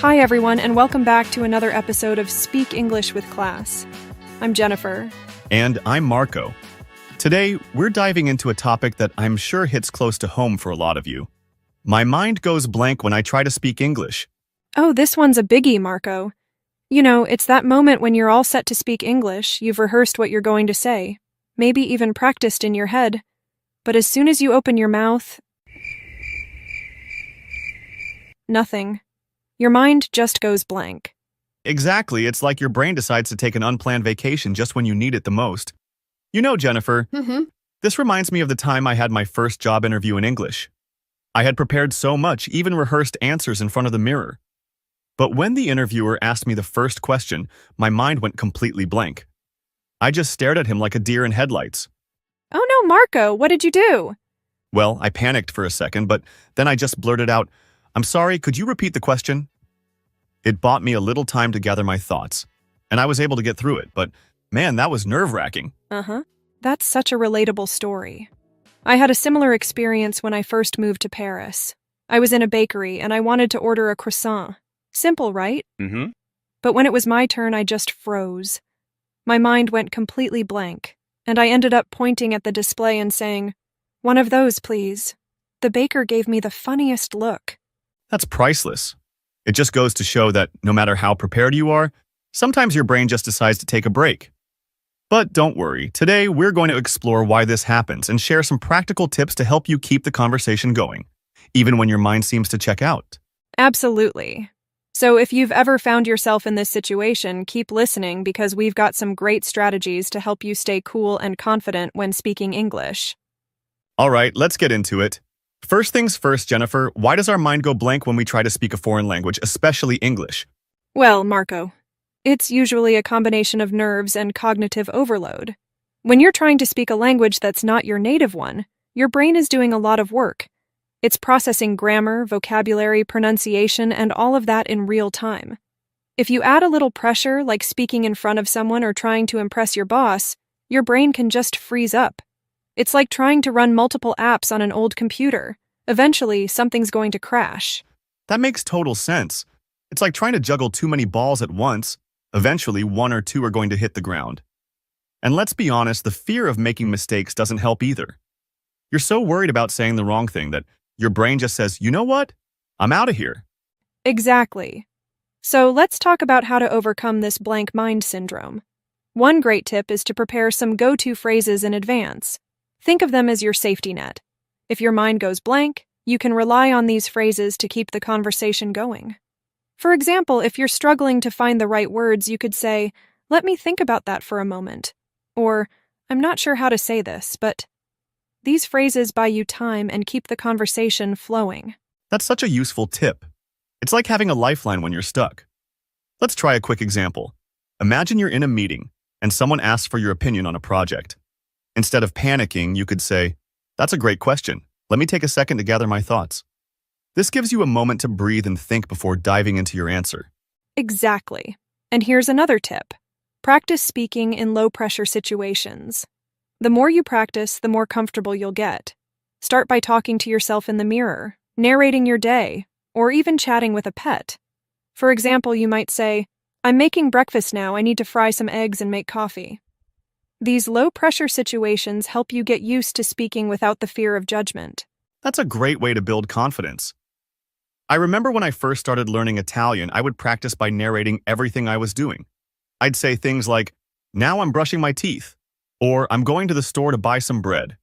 Hi, everyone, and welcome back to another episode of Speak English with Class. I'm Jennifer. And I'm Marco. Today, we're diving into a topic that I'm sure hits close to home for a lot of you. My mind goes blank when I try to speak English. Oh, this one's a biggie, Marco. You know, it's that moment when you're all set to speak English, you've rehearsed what you're going to say, maybe even practiced in your head. But as soon as you open your mouth, nothing. Your mind just goes blank. Exactly, it's like your brain decides to take an unplanned vacation just when you need it the most. You know, Jennifer, this reminds me of the time I had my first job interview in English. I had prepared so much, even rehearsed answers in front of the mirror. But when the interviewer asked me the first question, my mind went completely blank. I just stared at him like a deer in headlights. Oh no, Marco, what did you do? Well, I panicked for a second, but then I just blurted out, "I'm sorry, could you repeat the question?" It bought me a little time to gather my thoughts, and I was able to get through it, but man, that was nerve-wracking. That's such a relatable story. I had a similar experience when I first moved to Paris. I was in a bakery and I wanted to order a croissant. Simple, right? But when it was my turn, I just froze. My mind went completely blank, and I ended up pointing at the display and saying, "One of those, please." The baker gave me the funniest look. That's priceless. It just goes to show that no matter how prepared you are, sometimes your brain just decides to take a break. But don't worry, today we're going to explore why this happens and share some practical tips to help you keep the conversation going, even when your mind seems to check out. Absolutely. So if you've ever found yourself in this situation, keep listening because we've got some great strategies to help you stay cool and confident when speaking English. All right, let's get into it. First things first, Jennifer, why does our mind go blank when we try to speak a foreign language, especially English? Well, Marco, it's usually a combination of nerves and cognitive overload. When you're trying to speak a language that's not your native one, your brain is doing a lot of work. It's processing grammar, vocabulary, pronunciation, and all of that in real time. If you add a little pressure, like speaking in front of someone or trying to impress your boss, your brain can just freeze up. It's like trying to run multiple apps on an old computer. Eventually, something's going to crash. That makes total sense. It's like trying to juggle too many balls at once. Eventually, one or two are going to hit the ground. And let's be honest, the fear of making mistakes doesn't help either. You're so worried about saying the wrong thing that your brain just says, "You know what? I'm out of here." Exactly. So let's talk about how to overcome this blank mind syndrome. One great tip is to prepare some go-to phrases in advance. Think of them as your safety net. If your mind goes blank, you can rely on these phrases to keep the conversation going. For example, if you're struggling to find the right words, you could say, "Let me think about that for a moment." Or, "I'm not sure how to say this, but..." These phrases buy you time and keep the conversation flowing. That's such a useful tip. It's like having a lifeline when you're stuck. Let's try a quick example. Imagine you're in a meeting and someone asks for your opinion on a project. Instead of panicking, you could say, "That's a great question. Let me take a second to gather my thoughts." This gives you a moment to breathe and think before diving into your answer. Exactly. And here's another tip. Practice speaking in low-pressure situations. The more you practice, the more comfortable you'll get. Start by talking to yourself in the mirror, narrating your day, or even chatting with a pet. For example, you might say, "I'm making breakfast now. I need to fry some eggs and make coffee." These low-pressure situations help you get used to speaking without the fear of judgment. That's a great way to build confidence. I remember when I first started learning Italian, I would practice by narrating everything I was doing. I'd say things like, "Now I'm brushing my teeth," or "I'm going to the store to buy some bread."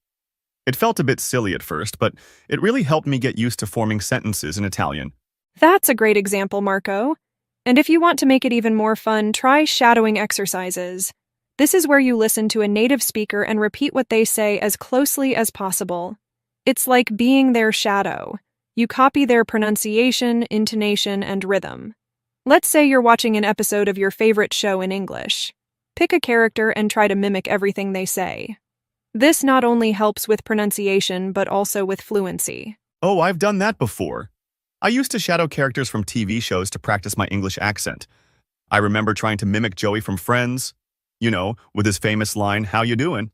It felt a bit silly at first, but it really helped me get used to forming sentences in Italian. That's a great example, Marco. And if you want to make it even more fun, try shadowing exercises. This is where you listen to a native speaker and repeat what they say as closely as possible. It's like being their shadow. You copy their pronunciation, intonation, and rhythm. Let's say you're watching an episode of your favorite show in English. Pick a character and try to mimic everything they say. This not only helps with pronunciation, but also with fluency. Oh, I've done that before. I used to shadow characters from TV shows to practice my English accent. I remember trying to mimic Joey from Friends, with his famous line, "How you doing?"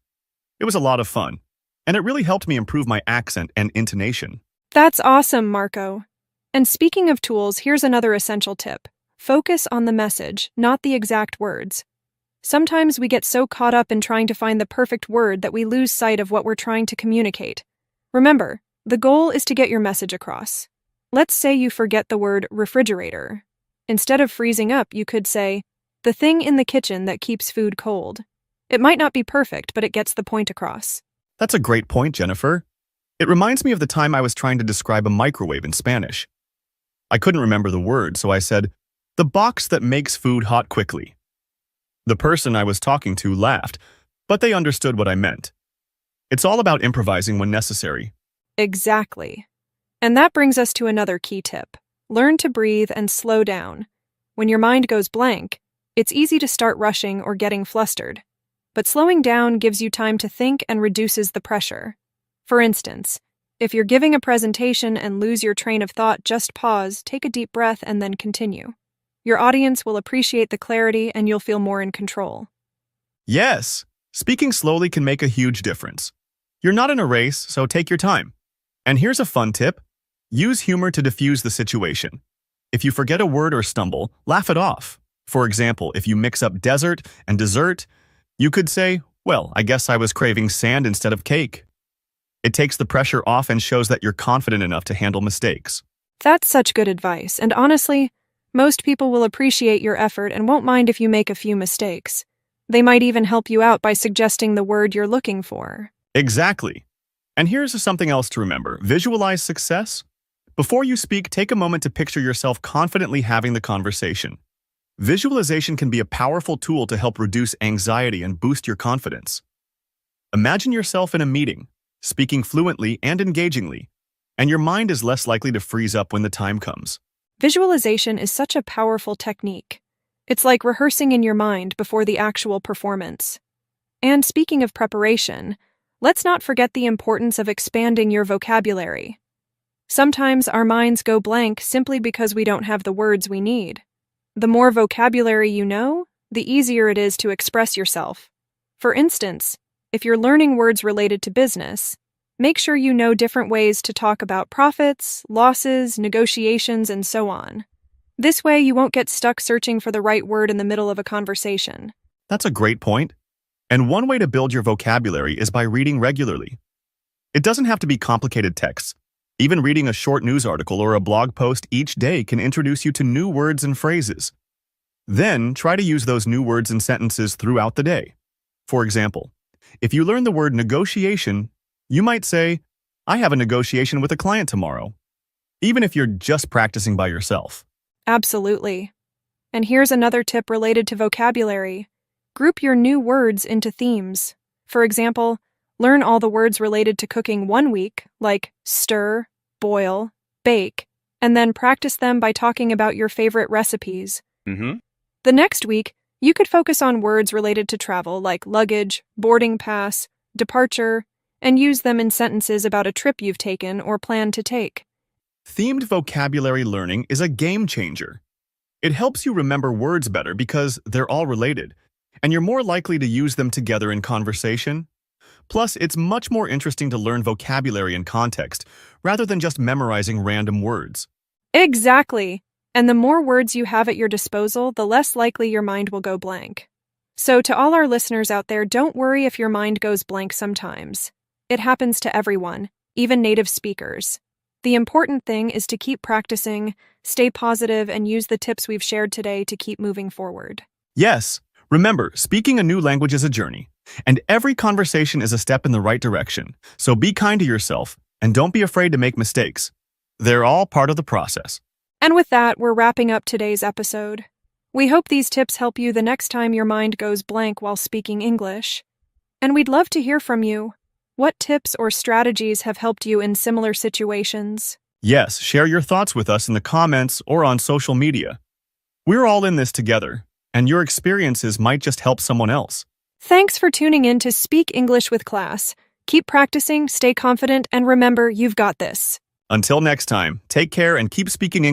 It was a lot of fun, and it really helped me improve my accent and intonation. That's awesome, Marco. And speaking of tools, here's another essential tip. Focus on the message, not the exact words. Sometimes we get so caught up in trying to find the perfect word that we lose sight of what we're trying to communicate. Remember, the goal is to get your message across. Let's say you forget the word refrigerator. Instead of freezing up, you could say, the thing in the kitchen that keeps food cold. It might not be perfect, but it gets the point across. That's a great point, Jennifer. It reminds me of the time I was trying to describe a microwave in Spanish. I couldn't remember the word, so I said, the box that makes food hot quickly. The person I was talking to laughed, but they understood what I meant. It's all about improvising when necessary. Exactly. And that brings us to another key tip. Learn to breathe and slow down. When your mind goes blank, it's easy to start rushing or getting flustered. But slowing down gives you time to think and reduces the pressure. For instance, if you're giving a presentation and lose your train of thought, just pause, take a deep breath, and then continue. Your audience will appreciate the clarity and you'll feel more in control. Yes, speaking slowly can make a huge difference. You're not in a race, so take your time. And here's a fun tip. Use humor to diffuse the situation. If you forget a word or stumble, laugh it off. For example, if you mix up desert and dessert, you could say, well, I guess I was craving sand instead of cake. It takes the pressure off and shows that you're confident enough to handle mistakes. That's such good advice, and honestly, most people will appreciate your effort and won't mind if you make a few mistakes. They might even help you out by suggesting the word you're looking for. Exactly. And here's something else to remember. Visualize success. Before you speak, take a moment to picture yourself confidently having the conversation. Visualization can be a powerful tool to help reduce anxiety and boost your confidence. Imagine yourself in a meeting, speaking fluently and engagingly, and your mind is less likely to freeze up when the time comes. Visualization is such a powerful technique. It's like rehearsing in your mind before the actual performance. And speaking of preparation, let's not forget the importance of expanding your vocabulary. Sometimes our minds go blank simply because we don't have the words we need. The more vocabulary you know, the easier it is to express yourself. For instance, if you're learning words related to business, make sure you know different ways to talk about profits, losses, negotiations, and so on. This way, you won't get stuck searching for the right word in the middle of a conversation. That's a great point. And one way to build your vocabulary is by reading regularly. It doesn't have to be complicated texts. Even reading a short news article or a blog post each day can introduce you to new words and phrases. Then, try to use those new words and sentences throughout the day. For example, if you learn the word negotiation, you might say, I have a negotiation with a client tomorrow, even if you're just practicing by yourself. Absolutely. And here's another tip related to vocabulary. Group your new words into themes. For example, learn all the words related to cooking one week, like stir, boil, bake, and then practice them by talking about your favorite recipes. The next week, you could focus on words related to travel, like luggage, boarding pass, departure, and use them in sentences about a trip you've taken or plan to take. Themed vocabulary learning is a game changer. It helps you remember words better because they're all related, and you're more likely to use them together in conversation. Plus, it's much more interesting to learn vocabulary in context, rather than just memorizing random words. Exactly. And the more words you have at your disposal, the less likely your mind will go blank. So to all our listeners out there, don't worry if your mind goes blank sometimes. It happens to everyone, even native speakers. The important thing is to keep practicing, stay positive, and use the tips we've shared today to keep moving forward. Yes, remember, speaking a new language is a journey, and every conversation is a step in the right direction. So be kind to yourself, and don't be afraid to make mistakes. They're all part of the process. And with that, we're wrapping up today's episode. We hope these tips help you the next time your mind goes blank while speaking English. And we'd love to hear from you. What tips or strategies have helped you in similar situations? Yes, share your thoughts with us in the comments or on social media. We're all in this together, and your experiences might just help someone else. Thanks for tuning in to Speak English with Class. Keep practicing, stay confident, and remember, you've got this. Until next time, take care and keep speaking English.